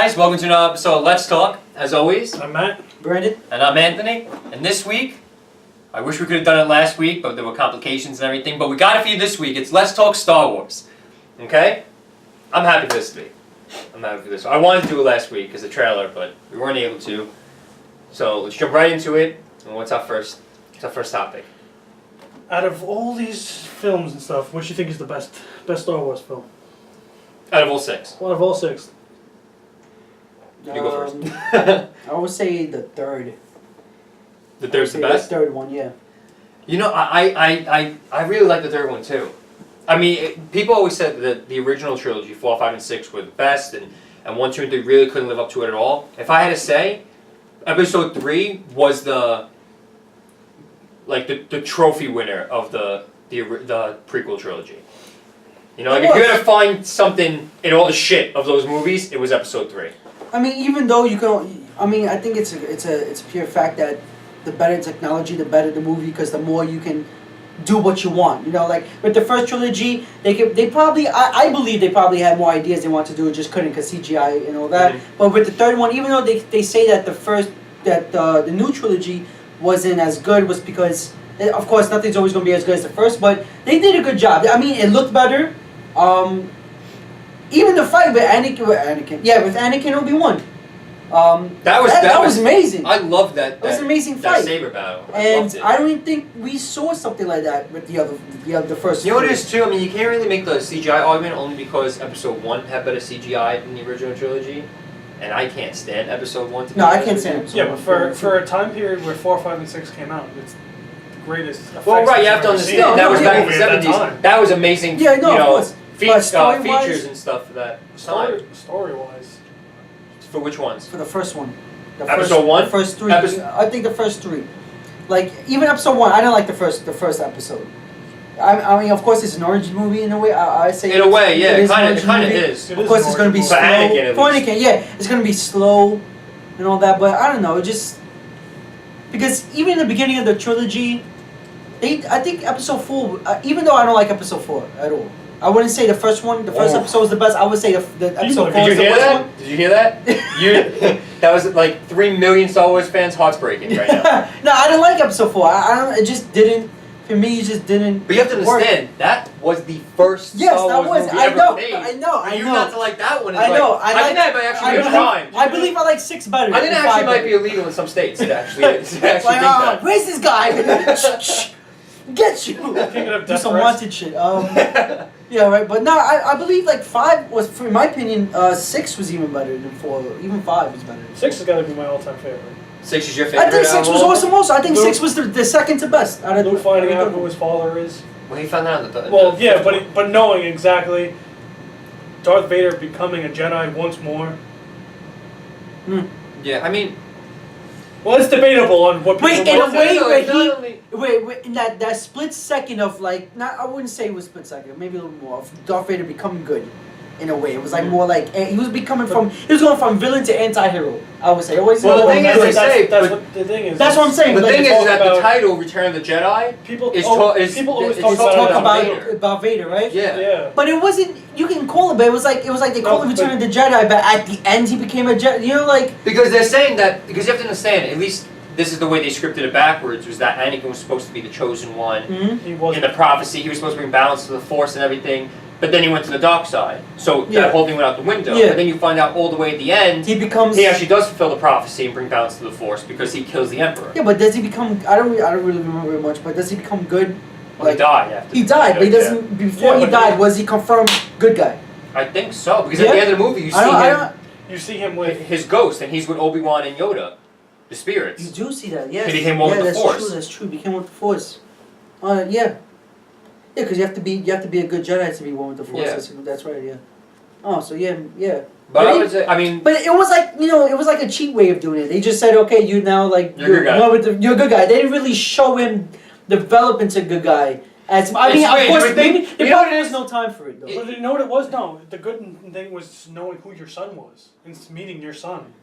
guys, welcome to another episode of Let's Talk. As always, I'm Matt. Brandon. and I'm Anthony. And this week, I wish we could have done it last week, but there were complications and everything. But we got it for you this week. It's Let's Talk Star Wars. Okay? I'm happy for this week. I'm happy for this. I wanted to do it last week as a trailer, but we weren't able to. So let's jump right into it. And what's our first topic? Out of all these films and stuff, what do you think is the best Star Wars film? Out of all six. Well, out of all six. You go first. I would say the third. The third's the best? The third one, yeah. You know, I really like the third one too. I mean, people always said that the original trilogy, 4, 5, and 6, were the best, and 1, 2, and 3 really couldn't live up to it at all. If I had to say, Episode 3 was the trophy winner of the prequel trilogy. You know, like if you had to find something in all the shit of those movies, it was Episode 3. I mean, even though you can, I think it's a pure fact that the better technology, the better the movie, because the more you can do what you want. You know, like with the first trilogy, they probably, I believe they probably had more ideas they wanted to do, it just couldn't because CGI and all that. Mm-hmm. But with the third one, even though they say that the new trilogy wasn't as good, was because, of course, nothing's always going to be as good as the first, but they did a good job. I mean, it looked better. Even the fight with Anakin and Obi-Wan. That was amazing. I loved that. That was an amazing fight. That saber battle. And I don't even think we saw something like that with the first. You know what it is too? I mean, you can't really make the CGI argument only because Episode 1 had better CGI than the original trilogy, and I can't stand Episode 1. No, I can't stand Episode 1. Yeah, but for a time period where 4, 5, and 6 came out, it's the greatest effects. Well, right, you have to understand that was back in the 70s. That was amazing. Yeah, no, of course. Features and stuff for that time. Story-wise. For which ones? For the first one. Episode 1? The first 3. I think the first 3. Like, even Episode 1, I didn't like the first episode. I mean, of course, it's an origin movie in a way. I say in a way, yeah, it kind of is. Of course, it's going to be slow. For Anakin, yeah, it's going to be slow and all that. But I don't know, it just because even in the beginning of the trilogy, I think Episode 4. Even though I don't like Episode 4 at all. I wouldn't say the first one. The first episode was the best. I would say the episode 4 is the worst one. Did you hear that? That was like 3 million Star Wars fans' hearts breaking right now. No, I didn't like Episode 4. It just didn't. For me, it just didn't. But you have to understand that was the first Star Wars movie ever made. I know. For you not to like that one. I know. I think that might actually be a crime. I believe I like 6 better. I think it actually might be illegal in some states. To actually think that. Where's this guy? Get you! Do some wanted shit. Yeah, right. But no, I believe like 5 was, in my opinion, 6 was even better than 4. Even 5 was better. 6 has got to be my all-time favorite. 6 is your favorite? I think 6 was awesome also. I think 6 was the second to best. Luke finding out who his father is. Well, he found out that but knowing exactly Darth Vader becoming a Jedi once more. Yeah, I mean... Well, it's debatable on what people Wait, in that split second of like, I wouldn't say it was split second, maybe a little more, of Darth Vader becoming good, in a way. It was like more like, he was going from villain to anti-hero, I would say. The thing is, that's what I'm saying. The thing is that the title Return of the Jedi people always talk about Vader, right? Yeah. But it wasn't, you can call it, but it was like they call it Return of the Jedi, but at the end he became a Jedi, you know, like... Because they're saying that, because you have to understand, at least this is the way they scripted it backwards, was that Anakin was supposed to be the chosen one. Mm-hmm. In the prophecy, he was supposed to bring balance to the Force and everything, but then he went to the dark side. So that whole thing went out the window. Yeah. And then you find out all the way at the end, he actually does fulfill the prophecy and bring balance to the Force because he kills the Emperor. Yeah, but does he become, I don't really remember very much, but does he become good? Well, he died after. He died, but he doesn't, before he died, was he confirmed good guy? I think so, because at the end of the movie you see him with his ghost, and he's with Obi-Wan and Yoda. The spirits. You do see that, yes. He became one with the Force. That's true. He became one with the Force. Yeah, because you have to be a good Jedi to be one with the Force. Yeah. That's right. Yeah. Oh, so yeah. But I would say, I mean. But it was like, it was like a cheap way of doing it. They just said, okay, you now like you're a good guy. You're a good guy. They didn't really show him develop into a good guy. Of course, maybe there probably was no time for it though. But you know what it was? No, the good thing was knowing who your son was and meeting your son.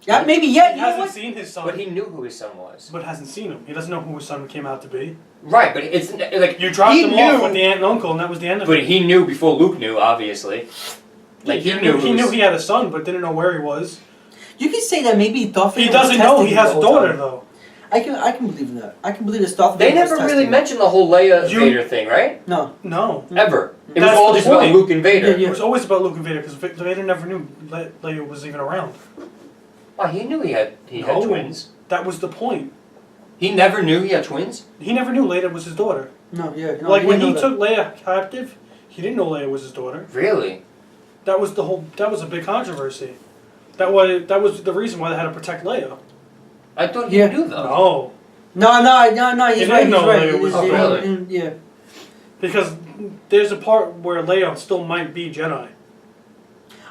Yeah, maybe yet. He hasn't seen his son. But he knew who his son was. But hasn't seen him. He doesn't know who his son came out to be. Right, but it's like you dropped him off with the aunt and uncle, and that was the end of it. But he knew before Luke knew, obviously. Like he knew he had a son, but didn't know where he was. You can say that maybe Darth Vader He doesn't was know testing he him has the a whole daughter time. though. I can believe that. I can believe that Darth They Vader was never really testing him. mentioned the whole Leia You- Vader thing, right? No. No. Ever. It was That's all the just about point. Luke and Vader. Yeah. It was always about Luke and Vader because Vader never knew Leia was even around. Oh, he knew he had No. twins. That was the point. He never knew he had twins? He never knew Leia was his daughter. No. Yeah. No, Like when didn't he know took Leia captive, he didn't know Leia was his daughter. Really? That was a big controversy. That was the reason why they had to protect Leia. I thought he Yeah. knew though. No. No. He's He right. didn't He's know right. Leia was- Oh, really? Yeah. Because there's a part where Leia still might be Jedi.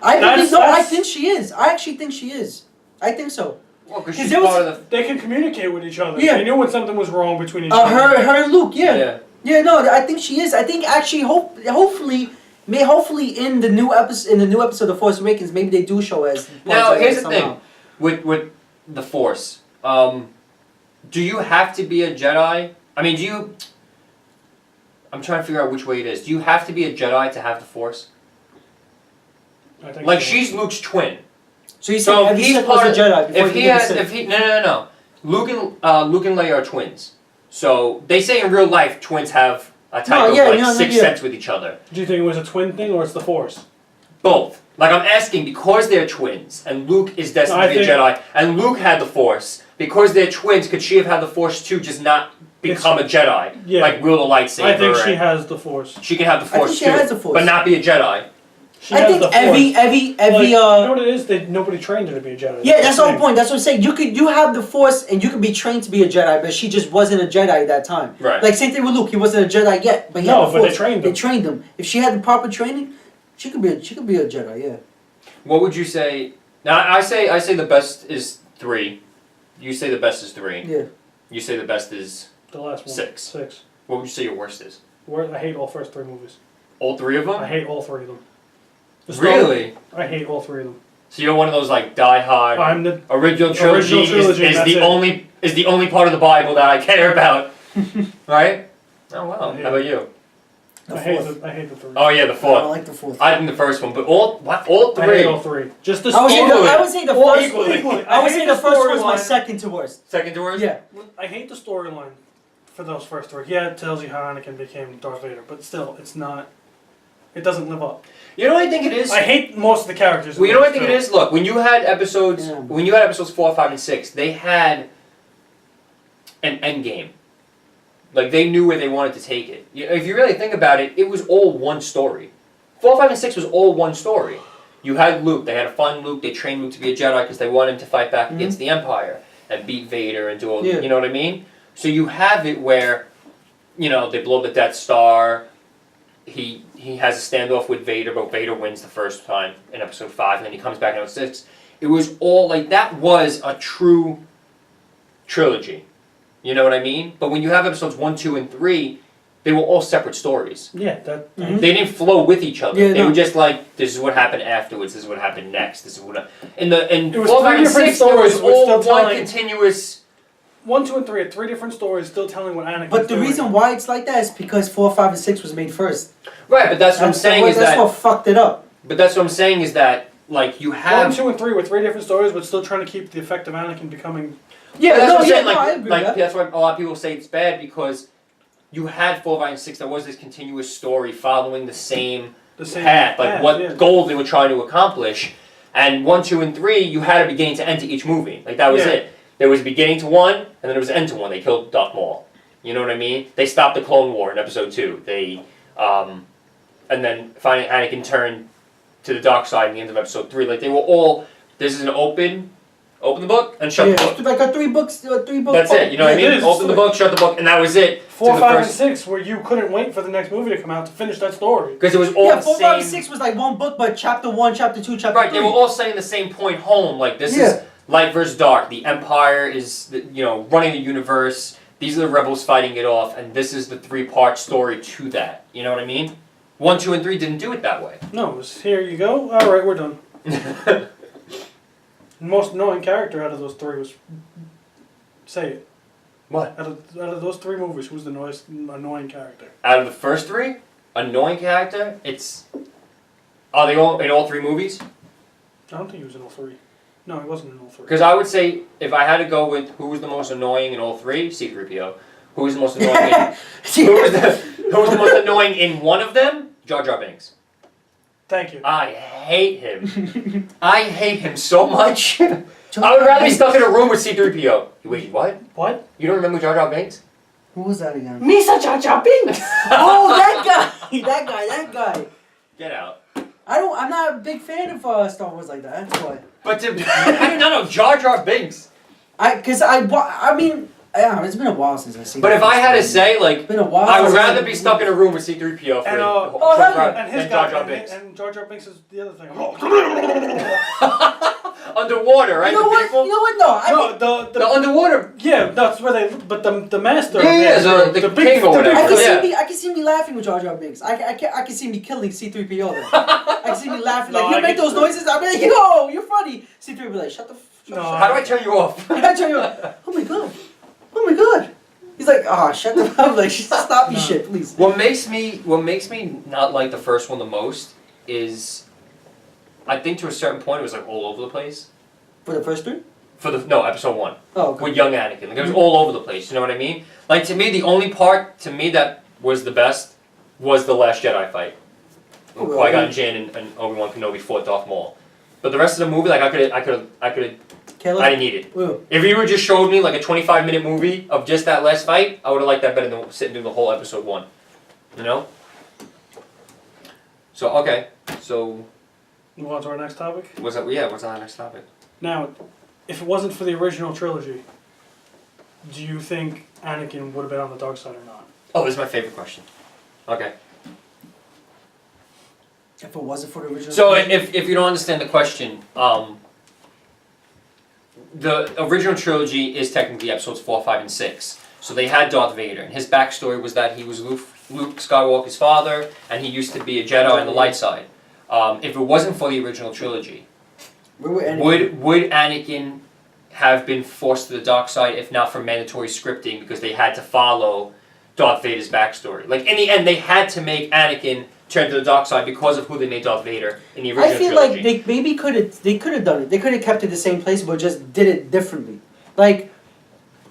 I think she is. I actually think she is. I think so. Well, because 'Cause she's there was- part of They can communicate with each other. Yeah. They knew when something was wrong between each other. Her and Luke. the. Yeah. No, I think she is. I think actually, hopefully in the new episode of Force Awakens, maybe they do show as. Now, Jedi here's the somehow. thing. With the Force, do you have to be a Jedi? I mean, I'm trying to figure out which way it is. Do you have to be a Jedi to have the Force? I think Like, so. she's Luke's twin. So you So said he's every Sith part was a of. Jedi before If he became a has, Sith. if he no. Luke and Leia are twins. So they say in real life twins have a type of sixth sense with each other. Do you think it was a twin thing or it's the Force? Both. Like I'm asking because they're twins and Luke is destined to be a Jedi and Luke had the Force because they're twins. Could she have had the Force too, just not become a Jedi? Yeah. Like wield a lightsaber. I think she and has the Force. She can have the I Force think she too, has the Force. but not be a Jedi. She I has think the every Force. You know what it is? Nobody trained her to be a Jedi. yeah, that's the whole point. That's what I'm saying. You have the Force and you can be trained to be a Jedi, but she just wasn't a Jedi at that time. Right. Like same thing with Luke. He wasn't a Jedi yet, but he No, had the but they Force. trained him. They trained him. If she had the proper training, she could be a Jedi. Yeah. What would you say? Now I say the best is 3. You say the best is 3. Yeah. You say the best is The last one. 6. 6. What would you say your worst is? I hate all first 3 movies. All 3 of them? I hate all 3 of them. The Star- Really? I hate all 3 of them. So you're one of those like die-hard. I'm the Original trilogy, trilogy, is that's the only part of the Bible that I care about, right? Oh wow! Yeah. How about you? I hate the 3. Oh yeah, the I 4th. like the 4th. I think the first one, but all I 3. hate all 3. Just the I would say Equally. the All first. equally. I would hate say the first one was my storyline. second to worst. Second to worst. Yeah. I hate the storyline for those first 3. Yeah, it tells you how Anakin became Darth Vader, but still, it's not. It doesn't live up. You know what I think it is? I hate most of the characters. in Well, you know what I those think it is? Look, when you had episodes, Yeah. 4, 5, and 6, they had an end game. Like they knew where they wanted to take it. If you really think about it, it was all one story. 4, 5, and 6 was all one story. You had Luke. They had to find Luke. They trained Luke to be a Jedi because they wanted him to fight back against the Empire and beat Vader and do all. Yeah. You know what I mean? So you have it where, they blow the Death Star. He has a standoff with Vader, but Vader wins the first time in Episode 5, and then he comes back in Episode 6. It was all like that was a true trilogy. You know what I mean? But when you have Episodes 1, 2, and 3, they were all separate stories. Yeah, that. Mhm. They didn't flow with each other. Yeah, They no. were just like, this is what happened afterwards. This is what happened next. This is what. In It was 4, 5, 3 and different 6, there stories was with all still one telling- continuous. 1, 2, and 3 are 3 different stories, still telling what Anakin. But the reason why it's like that is because 4, 5, and 6 was made first. Right, but that's what I'm saying is that's that. what fucked it up. But that's what I'm saying is that like you 1, have. 2, and 3 were 3 different stories, but still trying to keep the effect of Anakin becoming. Yeah, that's what I'm saying. I agree with that. That's why a lot of people say it's bad because you had 4, 5, and 6. There was this continuous story following the same The same path, like what yeah. goal they were trying to accomplish. And 1, 2, and 3, you had a beginning to end to each movie. Like that was Yeah. it. There was a beginning to one, and then there was an end to one. They killed Darth Maul. You know what I mean? They stopped the Clone War in Episode 2. They, and then finally Anakin turned to the dark side in the end of Episode 3. Like they were all. This is an open the book and shut the book. It's like a 3 books. 3 book. That's it. You know what I Yeah, mean? it is. Open the book, shut the book, and that was it. 4, to the 5, and first- 6, where you couldn't wait for the next movie to come out to finish that story. Because it was all Yeah, the 4, same. 5, and 6 was like one book, but chapter 1, chapter 2, chapter Right, 3. they were all saying the same point home. Like this Yeah. is light versus dark. The Empire is, running the universe. These are the rebels fighting it off, and this is the 3-part story to that. You know what I mean? 1, 2, and 3 didn't do it that way. No, it was here you go. All right, we're done. The most annoying character out of those 3 was. Say it. What? Out of those 3 movies, who's the annoying character? Out of the first 3, annoying character, it's Are they all in all 3 movies? I don't think he was in all 3. No, he wasn't in all 3. Because I would say if I had to go with who was the most annoying in all 3, C-3PO. Who was the most annoying? Who was the most annoying in one of them? Jar Jar Binks. Thank you. I hate him. I hate him so much. I would rather be stuck in a room with C-3PO. Wait, what? What? You don't remember Jar Jar Binks? Who was that again? Misa Jar Jar Binks! Oh, that guy. Get out. I'm not a big fan of Star Wars like that. That's why. But no, Jar Jar Binks. I mean, yeah, it's been a while since I've seen. But if I had to say, like, it's been a while. I would rather be stuck in a room with C-3PO And, than Jar Jar Binks. And Jar Jar Binks is the other thing. Underwater, right? You know what? People? You know what? No, The underwater. Yeah, that's where they. But the master. Yeah, the king or whatever. I can see me laughing with Jar Jar Binks. I can see me killing C-3PO there. I can see me laughing. Like, you make those noises, I'll be like, yo, you're funny. C-3PO will be like, shut the How do I turn you off? I tell you, oh my god. He's like, shut the fuck. Like, stop your shit, please. What makes me not like the first one the most is, I think to a certain point it was like all over the place. For the first 3? Episode 1. Oh, okay. With young Anakin. Like, it was all over the place, you know what I mean? Like, to me, the only part, that was the best was the Last Jedi fight. When Qui-Gon Jinn and Obi-Wan Kenobi fought Darth Maul. But the rest of the movie, like, I didn't need it. Ooh. If you would just showed me, like, a 25-minute movie of just that last fight, I would have liked that better than sitting through the whole episode 1. You know? So, okay. So, Move on to our next topic. what's our next topic? Now, if it wasn't for the original trilogy, do you think Anakin would have been on the dark side or not? Oh, this is my favorite question. Okay. If it wasn't for the original. So, if you don't understand the question, the original trilogy is technically episodes 4, 5, and 6. So they had Darth Vader, and his backstory was that he was Luke Skywalker's father, and he used to be a Jedi on the light side. If it wasn't for the original trilogy, would Anakin have been forced to the dark side if not for mandatory scripting because they had to follow Darth Vader's backstory? Like, in the end, they had to make Anakin turn to the dark side because of who they made Darth Vader in the original trilogy. I feel like they maybe could have done it. They could have kept it the same place, but just did it differently. Like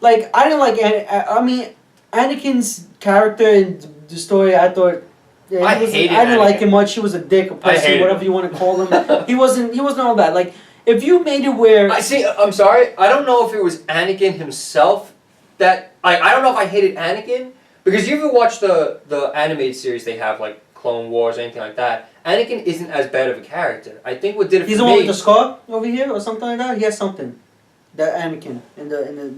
I didn't like. I mean, Anakin's character and the story. I thought. Yeah, I didn't like him much. He was a dick, a pussy, whatever you want to call him. He wasn't all that. Like, if you made it where I'm sorry. I don't know if it was Anakin himself that I don't know if I hated Anakin because you ever watch the animated series they have like Clone Wars or anything like that. Anakin isn't as bad of a character. I think what did it he's for the me. one with the scar over here or something like that. He has something. That Anakin in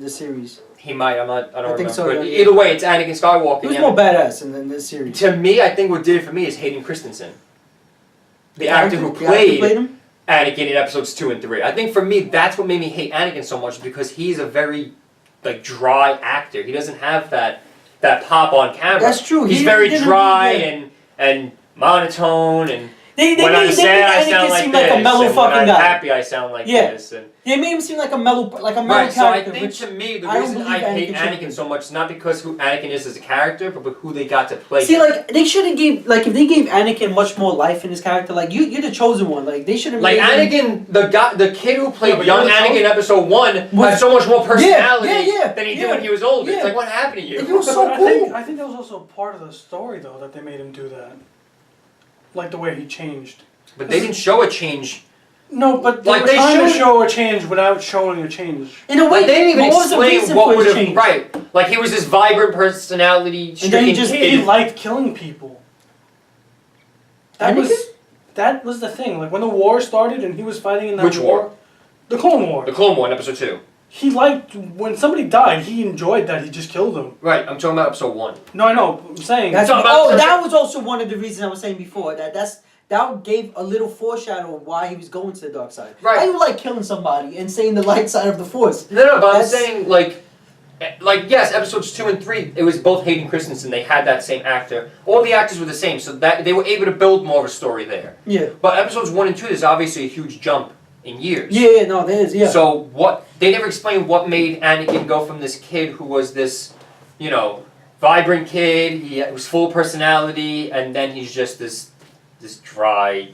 the series. He might. I don't remember. think so, But yeah. either way, it's Anakin Skywalker. He was more badass in this series. To me, I think what did it for me is Hayden Christensen, the actor who played him? Anakin in episodes 2 and 3. I think for me, that's what made me hate Anakin so much because he's a very like dry actor. He doesn't have that pop on camera. That's true. He's very dry and monotone and. When I'm sad, I sound like this. Like a mellow and fucking when I'm guy. happy, I sound like this. And they made him seem like a mellow right, so I character. think to me, the I don't reason believe I hate Anakin Anakin so much is not because who Anakin is as a character, but who they got to play. See, like they should have gave if they gave Anakin much more life in his character, like you're the chosen one. Like they should have. Like Anakin, the kid who played young Anakin in episode 1 had so much more personality than he did when he was older. It's like, what happened to you? He was so cool. I think that was also part of the story though that they made him do that. Like the way he changed. But they didn't show a change. No, but they were trying to show a change without showing a change. In a way, they didn't even explain what would have changed? right. Like he was this vibrant personality, stricken kid. He liked killing people. That was the thing. Like when the war started and he was fighting in that war? The Clone War. The Clone War in episode 2. He liked when somebody died. He enjoyed that. He just killed them. Right. I'm talking about episode 1. No, I know. I'm saying. That was also one of the reasons I was saying before that gave a little foreshadow of why he was going to the dark side. Right. I don't like killing somebody and saying the light side of the force. No, but I'm saying like yes, episodes 2 and 3, it was both Hayden Christensen. They had that same actor. All the actors were the same, so that they were able to build more of a story there. Yeah. But episodes 1 and 2, there's obviously a huge jump in years. Yeah, no, there is. Yeah. So they never explained what made Anakin go from this kid who was this, vibrant kid. He was full of personality, and then he's just this dry,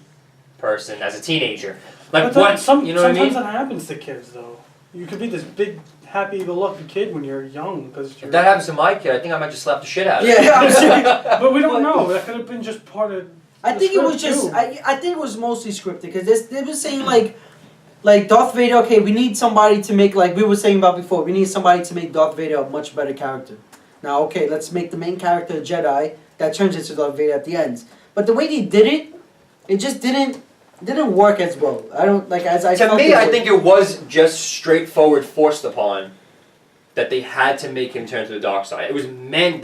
person as a teenager. Like But what? Sometimes You know what I mean? that happens to kids, though. You could be this big, happy-go-lucky kid when you're young, because If that happens to my kid, I think I might just slap the shit out of him. Yeah, I'm serious. But we don't know. That could have been just part of. I the think it was script, just. too. I think it was mostly scripted because they were saying like Darth Vader. Okay, we need somebody to make, like we were saying about before. We need somebody to make Darth Vader a much better character. Now, okay, let's make the main character a Jedi that turns into Darth Vader at the end. But the way they did it just didn't work as well. I don't like as I. To felt me, it I was- think it was just straightforward forced upon that they had to make him turn to the dark side. It was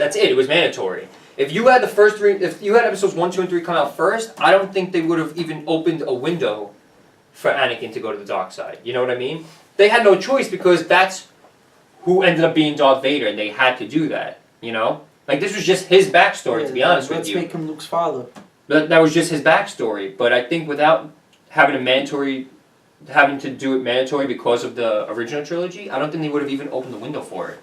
that's it. It was mandatory. If you had the first three, if you had episodes 1, 2, and 3 come out first, I don't think they would have even opened a window for Anakin to go to the dark side. You know what I mean? They had no choice because that's who ended up being Darth Vader, and they had to do that. You know, like this was just his backstory. To be honest with you, let's make him Luke's father. that was just his backstory. But I think without having to do it mandatory because of the original trilogy, I don't think they would have even opened the window for it.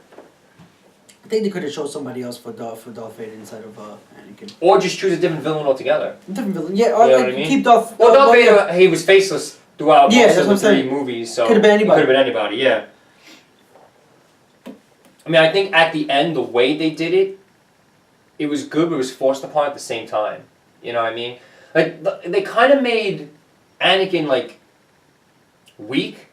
I think they could have shown somebody else for Darth Vader instead of Anakin. Or just choose a different villain altogether. Different villain, yeah. Or You know like what I mean? keep Darth. Well, Darth yeah. Vader, he was faceless throughout Yeah, most that's of what the I'm 3 saying. movies, so Could've been anybody. Could have been anybody, yeah. I mean, I think at the end, the way they did it, it was good, but it was forced upon at the same time. You know what I mean? Like they kind of made Anakin like weak,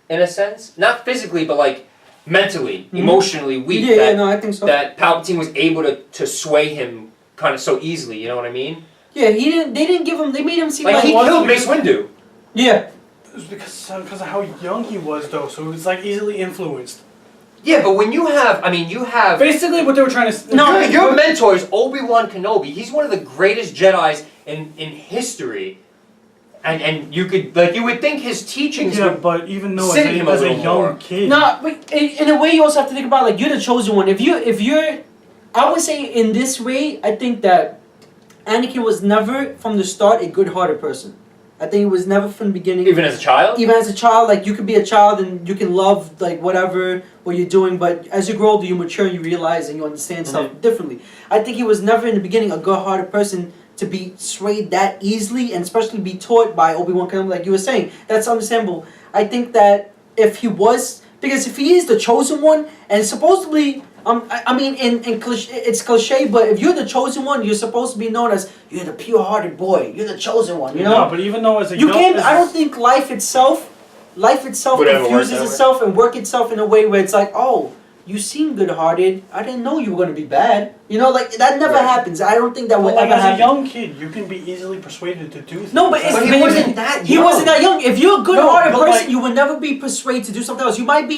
in a sense, not physically, but like mentally, emotionally weak. Yeah, no, I think so. That Palpatine was able to sway him kind of so easily. You know what I mean? Yeah, he didn't. They didn't give him. They made him seem Like like he was- killed Mace Windu. Yeah. It was because of how young he was, though, so it was like easily influenced. Yeah, but when you have Basically, what they were trying to. No, your mentor is Obi-Wan Kenobi. He's one of the greatest Jedis in history. And you could you would think his teachings Yeah, would but even though Save him a as a little young more. kid. No, but in a way, you also have to think about like you're the chosen one. If you're, I would say in this way, I think that Anakin was never from the start a good-hearted person. I think he was never from the beginning. even as a child. Even as a child, like you could be a child and you can love like whatever what you're doing, but as you grow older, you mature and you realize and you understand stuff differently. I think he was never in the beginning a good-hearted person to be swayed that easily and especially be taught by Obi-Wan Kenobi, like you were saying. That's understandable. I think that if he was, because if he is the chosen one and supposedly. I mean, in cliche, it's cliche, but if you're the chosen one, you're supposed to be known as you're the pure-hearted boy. You're the chosen one. You know. No, but even though as a You young, can't. I don't think life itself Would ever work confuses that way. itself and work itself in a way where it's like, oh, you seem good-hearted. I didn't know you were gonna be bad. You know, like that never Right. happens. I don't think that But would like ever as a happen. young kid, you can be easily persuaded to do things. No, but But he wasn't that young. He wasn't that young. If you're a good-hearted No, but person, like- you would never be persuaded to do something else. You might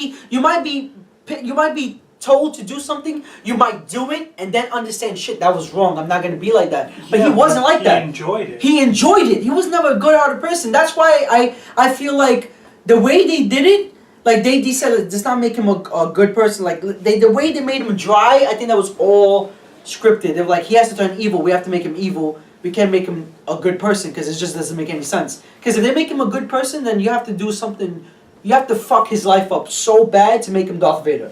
be told to do something. You might do it and then understand, shit, that was wrong. I'm not gonna be like that. But he wasn't like that. He enjoyed it. He enjoyed it. He was never a good-hearted person. That's why I feel like the way they did it, like they said, does not make him a good person. Like the way they made him dry, I think that was all scripted. They were like, he has to turn evil. We have to make him evil. We can't make him a good person because it just doesn't make any sense. Because if they make him a good person, then you have to do something. You have to fuck his life up so bad to make him Darth Vader.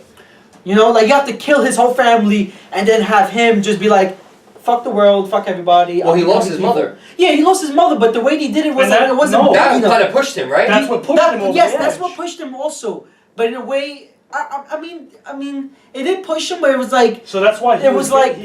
You know, like you have to kill his whole family and then have him just be like, fuck the world, fuck everybody. Well, he I'm lost evil. his mother. Yeah, he lost his mother, but the way they did it was And like that- it wasn't no. big That enough. kind of pushed him, right? That's what pushed him over Yes, the that's edge. what pushed him also. But in a way, I mean, it did push him, but it was like So that's why it was like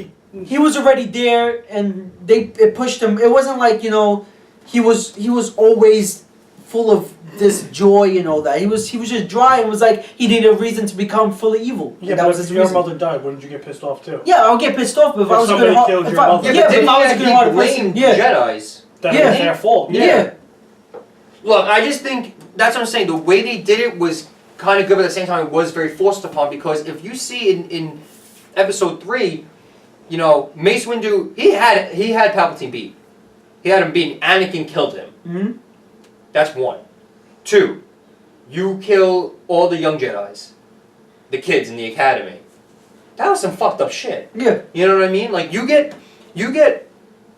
he was already there, and it pushed him. It wasn't like he was always full of this joy and all that. He was just dry and was like he needed a reason to become fully evil. Yeah, And that but was if his your reason. mother died, wouldn't you get pissed off too? Yeah, I'll get pissed off, but if If I was a somebody good killed if your I, mother. yeah, but if I was a good hearted person, blamed yeah, Jedis. That Yeah. was their fault. yeah. Look, I just think that's what I'm saying. The way they did it was kind of good, but at the same time, it was very forced upon. Because if you see in episode 3, Mace Windu, he had Palpatine beat. He had him beaten. Anakin killed him. Mm-hmm. That's 1. 2, you kill all the young Jedis, the kids in the academy. That was some fucked up shit. Yeah. You know what I mean? Like you get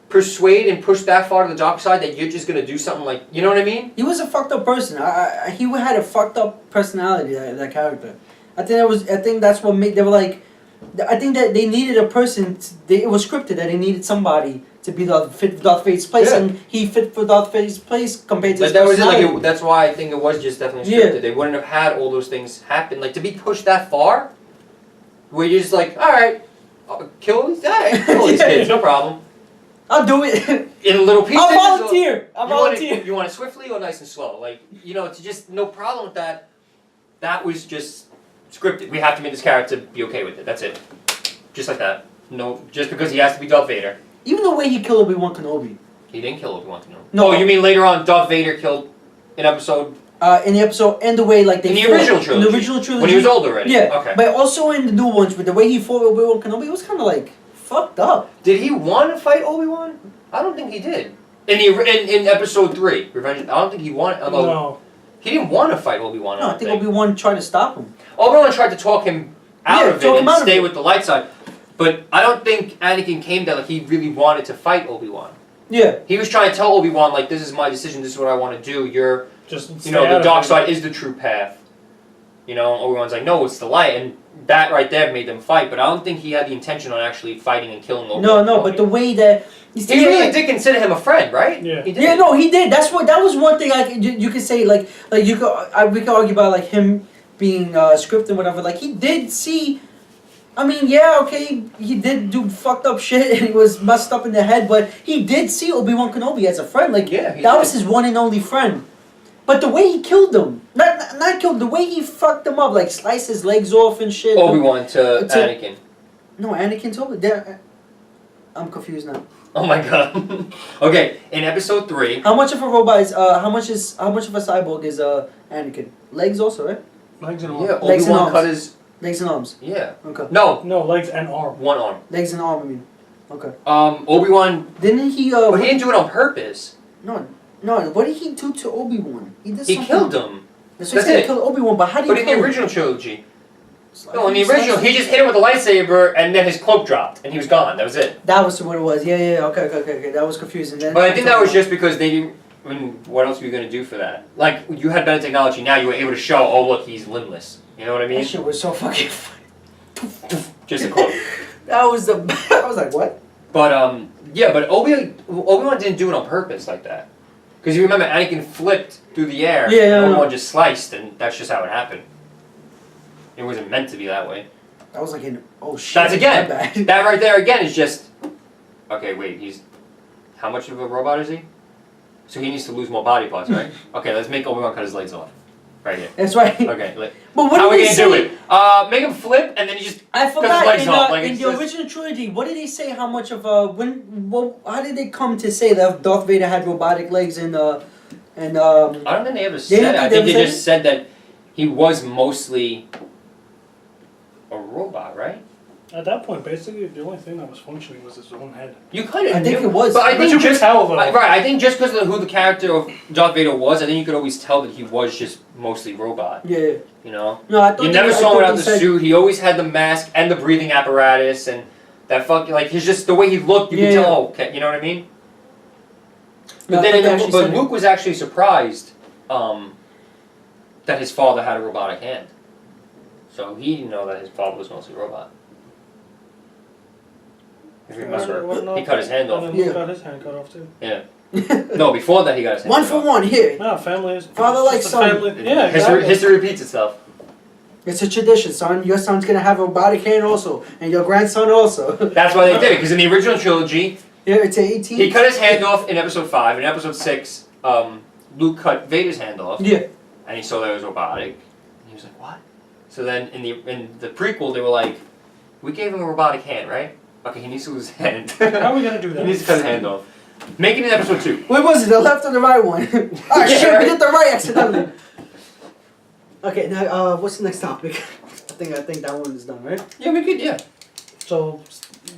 persuaded and pushed that far to the dark side that you're just gonna do something like, you know what I mean? He was a fucked up person. He had a fucked up personality. That character. I think that's what made. They were like, I think that they needed a person. It was scripted that they needed somebody to be fit for Darth Vader's place, Yeah. and he fit for Darth Vader's place compared to his That was it. personality. Like that's why I think it was just definitely Yeah. scripted. They wouldn't have had all those things happen. Like to be pushed that far, where you're just like, all right, I'll kill these guys, kill these kids, no problem. I'll do it. In little pieces. I'll volunteer. I'll volunteer. You want it swiftly or nice and slow? Like it's just no problem with that. That was just scripted. We have to make this character be okay with it. That's it. Just like that. No, just because he has to be Darth Vader. Even the way he killed Obi-Wan Kenobi. He didn't kill Obi-Wan Kenobi. No. Oh, you mean later on Darth Vader killed in episode... In the episode, and the way like they in the fought- original trilogy. In the original trilogy. When he was old already. Yeah. Okay. But also in the new ones, with the way he fought Obi-Wan Kenobi, it was kind of like fucked up. Did he want to fight Obi-Wan? I don't think he did. In episode 3, Revenge... I don't think he wanted... No. He didn't want to fight Obi-Wan, No, I think Obi-Wan tried to stop him. Obi-Wan tried to talk him out of it talk him and out of stay it. with the light side. But I don't think Anakin came down like he really wanted to fight Obi-Wan. Yeah. He was trying to tell Obi-Wan, like, this is my decision, this is what I want to do. You're, Just the dark side is the true path. And Obi-Wan's like, no, it's the light. And that right there made them fight. But I don't think he had the intention on actually fighting and killing Obi-Wan. No, but the way that... He really did consider him a friend, right? Yeah. He did. Yeah, no, he did. That was one thing you could say we could argue about like him being scripted and whatever. Like he did see. I mean, yeah, okay, he did do fucked up shit and he was messed up in the head, but he did see Obi-Wan Kenobi as a friend. Like Yeah, he that did. was his one and only friend. But the way he killed him, not killed, the way he fucked him up, like sliced his legs off and shit. Obi-Wan to Anakin. No, Anakin told me. I'm confused now. Oh my god. Okay, in episode 3. How much of a robot is how much of a cyborg is Anakin? Legs also, right? Legs and Yeah, arms. Legs and Obi-Wan arms. cut his... Legs and arms. Yeah. Okay. No, No, legs and arm. one arm. Legs and arm, I mean. Okay. Obi-Wan... Didn't he But he didn't do it on purpose. No, what did he do to Obi-Wan? He did He something. killed him. That's That's what he it. killed Obi-Wan, but how did But he in the kill him? original trilogy... No, in the original, he just hit him with a lightsaber and then his cloak dropped and he was gone. That was it. That was what it was. Yeah. Okay. That was confusing. Then But I think that was just because they didn't... I mean, what else were you going to do for that? Like, you had better technology, now you were able to show, oh look, he's limbless. You know what I mean? That shit was so fucking funny. Just a cloak. That was the. I was like, what? But, yeah, but Obi-Wan didn't do it on purpose like that. Because you remember, Anakin flipped through the air, Yeah, and yeah, Obi-Wan just sliced, and that's just how it happened. It wasn't meant to be that way. I was like, oh shit. That's again, my bad. that right there again is just, okay, wait, how much of a robot is he? So he needs to lose more body parts, right? Okay, let's make Obi-Wan cut his legs off. Right here. That's right. Okay, But what how are did we they gonna say? do it? Make him flip, and then he just I his forgot legs off, like, in it's the just- original trilogy. What did they say? How much of how did they come to say that Darth Vader had robotic legs and I don't think they ever said it. I think they just said that he was mostly a robot, right? At that point, basically, the only thing that was functioning was his own head. You kind of I think knew. it was. But I But think you could just tell, though. right. I think just because of who the character of Darth Vader was, I think you could always tell that he was just mostly robot. Yeah. You know, No, I thought you they- never I saw thought him without they the said- suit. He always had the mask and the breathing apparatus and that fucking like he's just the way he looked. You Yeah. could tell. Oh, okay, you know what I mean? No, But I then, thought they actually said it. Luke was actually surprised that his father had a robotic hand. So he didn't know that his father was mostly robot. If you remember, he cut his hand off. And then Yeah. Luke got his hand cut off too. Yeah. No, before that he got his hand One cut for off. one here. Yeah, family is. Father it's like just a son. family- Yeah, History, exactly. history repeats itself. It's a tradition, son. Your son's gonna have a robotic hand also, and your grandson also. That's why they did it, because in the original trilogy, Yeah, it's 18. he cut his hand off in episode 5. In episode 6, Luke cut Vader's hand off, Yeah. and he saw that it was robotic. And he was like, what? So then in the prequel, they were like, we gave him a robotic hand, right? Okay, he needs to lose his hand. How are we gonna do He that? needs to cut his hand off. Make it in episode 2. What was it? The left or the right one? Ah, Yeah, shit, right. we did the right accidentally. Okay, now what's the next topic? I think that one is done, right? Yeah, we could, yeah. So,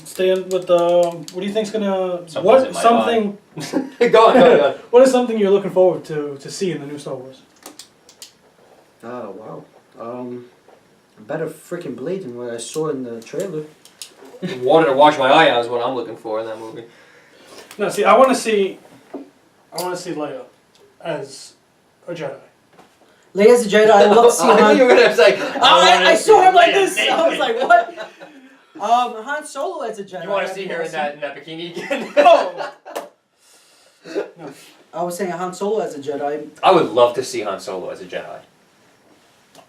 staying with what do you think's gonna Something's in my something? Go on. What is something you're looking forward to see in the new Star Wars? Oh wow. A better freaking blade than what I saw in the trailer. Water to wash my eye out is what I'm looking for in that movie. No, see, I want to see Leia as a Jedi. Leia's a Jedi. I love to see I Han. think you were gonna say. I saw him like this. I was like, what? Han Solo as a Jedi. You want to that'd see be her in awesome. that bikini again? Oh. I was saying Han Solo as a Jedi. I would love to see Han Solo as a Jedi.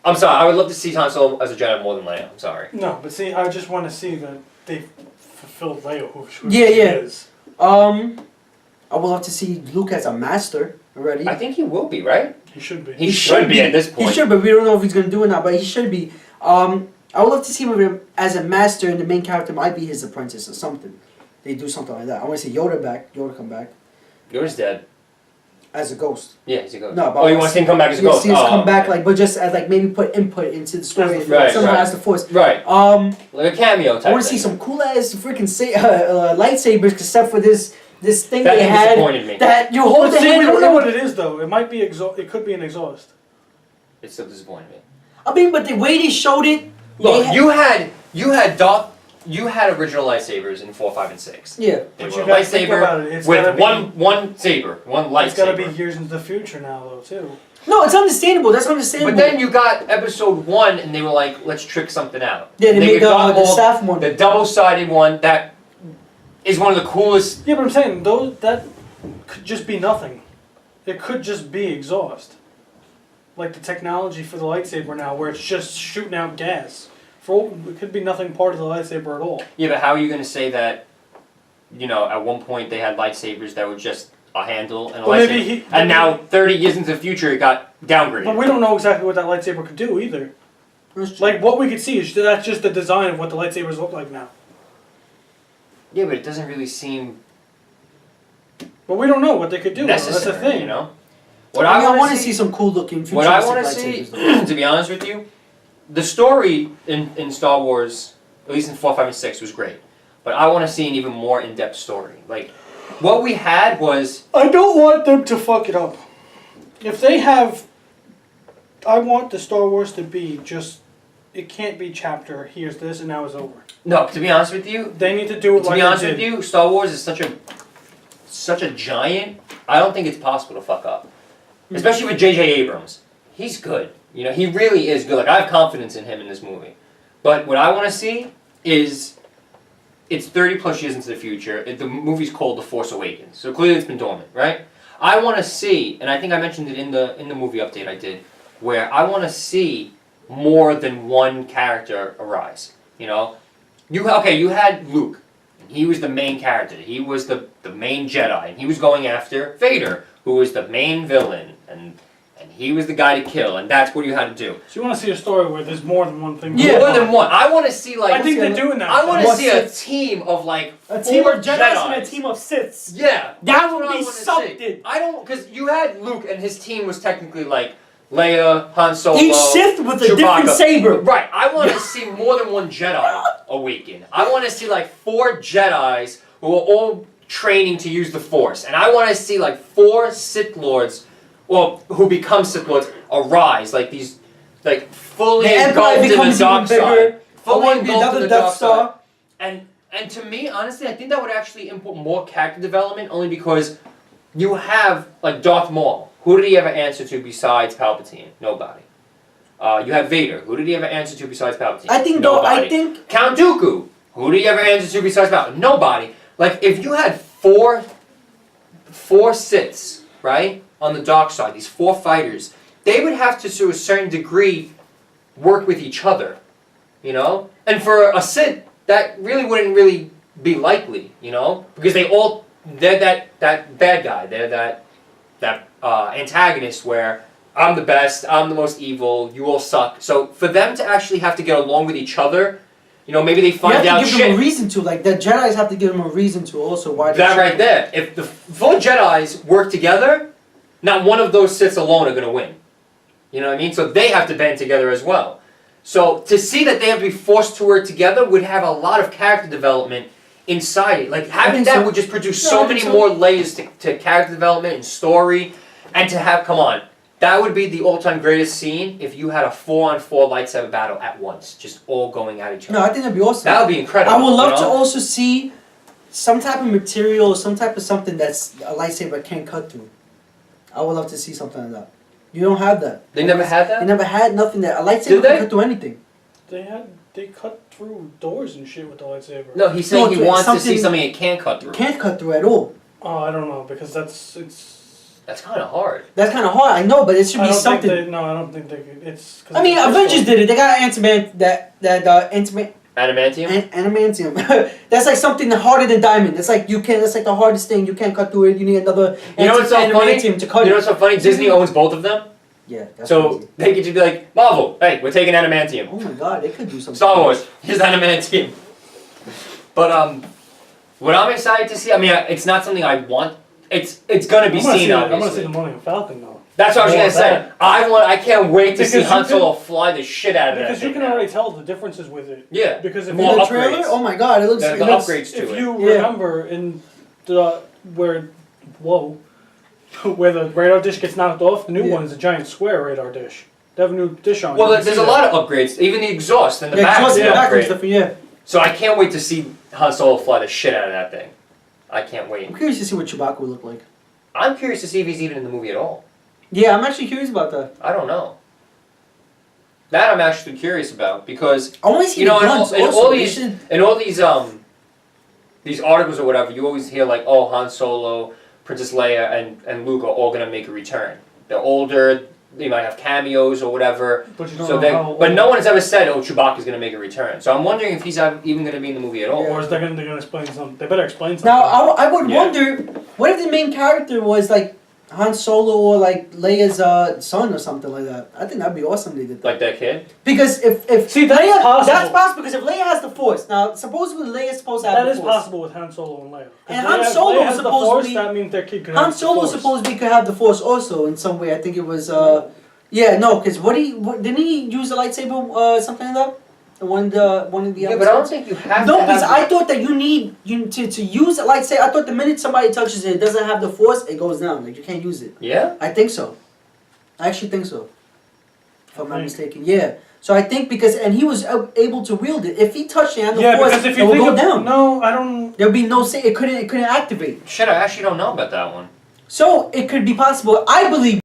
I'm sorry, I would love to see Han Solo as a Jedi more than Leia. I'm sorry. No, but see, I just want to see that they fulfilled Leia who Yeah, she yeah. is. I would love to see Luke as a master already. I think he will be, right? He should be. He should be at this point. He should, but we don't know if he's gonna do it now. But he should be. I would love to see him as a master, and the main character might be his apprentice or something. They do something like that. I want to see Yoda back. Yoda come back Yoda's dead. as a ghost. Yeah, he's a ghost. No, but oh, you want to see him come back as a ghost? See him Oh, come back, okay. like, but just as like maybe put input into the story. Right, somehow right. as the Force. Right. Like a cameo type I want to see some cool ass freaking lightsabers, except for this thing That they thing had disappointed me. that you hold But the see, hand. we You don't don't know know. what it is though. It might be It could be an exhaust. It still disappointed me. I mean, but the way they showed it. Look, you had original lightsabers in 4, 5, and 6. Yeah. They But were you a gotta think about it, lightsaber it's gotta with be- one saber, one lightsaber. It's got to be years into the future now though too. No, it's understandable. That's understandable. But then you got episode 1, and they were like, let's trick something out. yeah, they made got the all staff one. the double-sided one that is one of the coolest. Yeah, but I'm saying that could just be nothing. It could just be exhaust. Like the technology for the lightsaber now, where it's just shooting out gas. It could be nothing part of the lightsaber at all. Yeah, but how are you going to say that? You know, at one point they had lightsabers that were just a handle and a Well, lightsaber, maybe and now 30 years into the future it got downgraded. But we don't know exactly what that lightsaber could do either. Like what we could see is that's just the design of what the lightsabers look like now. Yeah, but it doesn't really seem But we don't know what they could do. necessary. That's the thing. You know, I want to see some cool looking futuristic What I want to see, lightsabers. though. to be honest with you, the story in Star Wars, at least in 4, 5, and 6, was great. But I want to see an even more in-depth story. Like, what we had was... I don't want them to fuck it up. If they have... I want the Star Wars to be just... It can't be chapter, here's this, and now it's over. No, to be honest with you, They need to do it to like be honest they with did. you, Star Wars is such a giant, I don't think it's possible to fuck up. Especially with J.J. Abrams. He's good. You know, he really is good. Like, I have confidence in him in this movie. But what I want to see is... It's 30 plus years into the future. The movie's called The Force Awakens. So clearly it's been dormant, right? I want to see, and I think I mentioned it in the movie update I did, where I want to see more than one character arise. You know? You had Luke. He was the main character. He was the main Jedi. And he was going after Vader, who was the main villain. And he was the guy to kill. And that's what you had to do. So you want to see a story where there's more than one thing Yeah. going More on. than one. I want to see like... I think they're doing that. I want to What's see a it? team of like A team four of Jedi and a team of Siths. Yeah, That that's would what I be wanna see. something. I don't, because you had Luke and his team was technically like Leia, Han Solo, Each Sith with a Chewbacca. different saber. Right. I want to see more than one Jedi awaken. I want to see like 4 Jedis who are all training to use the Force, and I want to see like 4 Sith Lords, well, who become Sith Lords, arise like these, like fully The Empire engulfed in the becomes dark even bigger. side, I fully want to be engulfed in another the dark Death Star. side. And to me, honestly, I think that would actually input more character development, only because you have like Darth Maul. Who did he ever answer to besides Palpatine? Nobody. You have Vader. Who did he ever answer to besides Palpatine? I think Nobody. Count Dooku. Who did he ever answer to besides Palpatine? Nobody. Like if you had four Siths, right, on the dark side, these 4 fighters, they would have to a certain degree work with each other, you know. And for a Sith, that really wouldn't really be likely, you know, because they're that bad guy, they're that antagonist where I'm the best, I'm the most evil, you all suck. So for them to actually have to get along with each other, you know, maybe they find You out have to give them a reason to. Like the Jedi's have to give them a reason to also why. they that should- right there. If the 4 Jedis work together, not one of those Siths alone are going to win. You know what I mean? So they have to band together as well. So to see that they have to be forced to work together would have a lot of character development inside it. Like having think that so. would just produce No, so I many think so. more layers to character development and story. And to have, come on, that would be the all-time greatest scene if you had a 4-on-4 lightsaber battle at once, just all going at each other. No, I think that'd be awesome. That would be incredible. I would love you to know? also see some type of material, some type of something that's a lightsaber can't cut through. I would love to see something like that. You don't have that. They never had They that? never had nothing that a lightsaber Did can they? cut through anything. They cut through doors and shit with the lightsaber. No, he's saying No, he it's wants to see something- something it can't cut through. Can't cut through at all. Oh, I don't know because it's. That's kind of hard. That's kind of hard. I know, but it should I be don't something. Think I don't think they could. It's. 'Cause I mean, it's Avengers crystal. did it. They got adamantium. Adamantium? Adamantium. That's like something harder than diamond. That's like That's like the hardest thing. You can't cut through it. You need another. You know what's so funny? adamantium to cut You know it. what's so funny? Disney owns both of them. Yeah. That's So crazy. they could just be like, Marvel, hey, we're taking adamantium. Oh my God, they could do something. Star Wars, here's adamantium. But what I'm excited to see, I mean, it's not something I want. It's gonna be I'm gonna seen, see I'm gonna see obviously. the Millennium Falcon though. That's what I was I gonna want say. that. I can't wait to Because see you Han can- Solo fly the shit out of that Because you thing can now. already tell the differences with it. Yeah. Because if In More the you trailer, upgrades. oh my God, it looks. The it looks upgrades to if it. you Yeah. remember in the where the radar dish gets knocked off, the new Yeah. one is a giant square radar dish. They have a new dish on it. Well, You can there's see a that. lot of upgrades. Even the exhaust in the back just is in an the back and upgrade. stuff. Yeah. So I can't wait to see Han Solo fly the shit out of that thing. I can't wait. I'm curious to see what Chewbacca would look like. I'm curious to see if he's even in the movie at all. Yeah, I'm actually curious about that. I don't know. That I'm actually curious about because I want to see you know the in guns all, in also. all They these should- in all these articles or whatever, you always hear like, oh, Han Solo, Princess Leia, and Luke are all gonna make a return. They're older. They might have cameos or whatever. But you don't So know they, how but old- no one has ever said, oh, Chewbacca's gonna make a return. So I'm wondering if he's even gonna be in the movie at all. Or is they're gonna explain something? They better explain something. Now, I would Yeah. wonder, what if the main character was like Han Solo or like Leia's son or something like that? I think that'd be awesome. They did that. Like that kid. Because if See, that's Leia, possible. that's possible because if Leia has the Force, now supposedly Leia's supposed to have That the is Force. possible with Han Solo and Leia. And Han Solo has the supposed to Force, be- that means their kid could Han have the Solo Force. supposedly could have the Force also in some way. I think it was yeah, no, because didn't he use the lightsaber something like that? One of the Yeah, but I don't think you have No, to because have I thought that you need to use it. Lightsaber. I thought the minute somebody touches it, it doesn't have the Force, it goes down. Like you can't use it. Yeah? I think so. I actually think so. If I'm not think- mistaken, yeah. So I think and he was able to wield it. If he touched it and the Yeah, Force, because if it you would think go of, down. no, I don't. There'd be no say. It couldn't activate. Shit, I actually don't know about that one. So it could be possible. I believe.